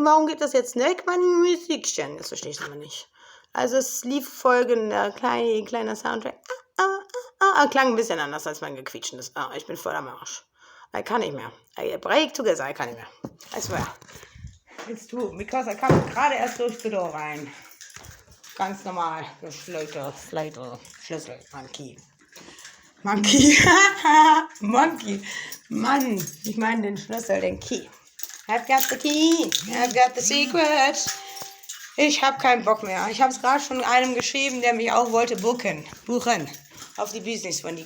warum geht das jetzt nicht? Mein Musikchen, das verstehe ich aber nicht. Also es lief folgender kleiner Soundtrack. Klang ein bisschen anders als mein gequietschendes. Ich bin voll am Arsch. I kann nicht mehr. I break together, I kann nicht mehr. I swear. It's true, because I kam gerade erst durch die Tür rein. Ganz normal. Schlüssel, Monkey. Monkey. Mann, ich meine den Schlüssel, den Key. I've got the key, I've got the secret. Ich habe keinen Bock mehr. Ich habe es gerade schon einem geschrieben, der mich auch wollte buchen. Auf die Business von die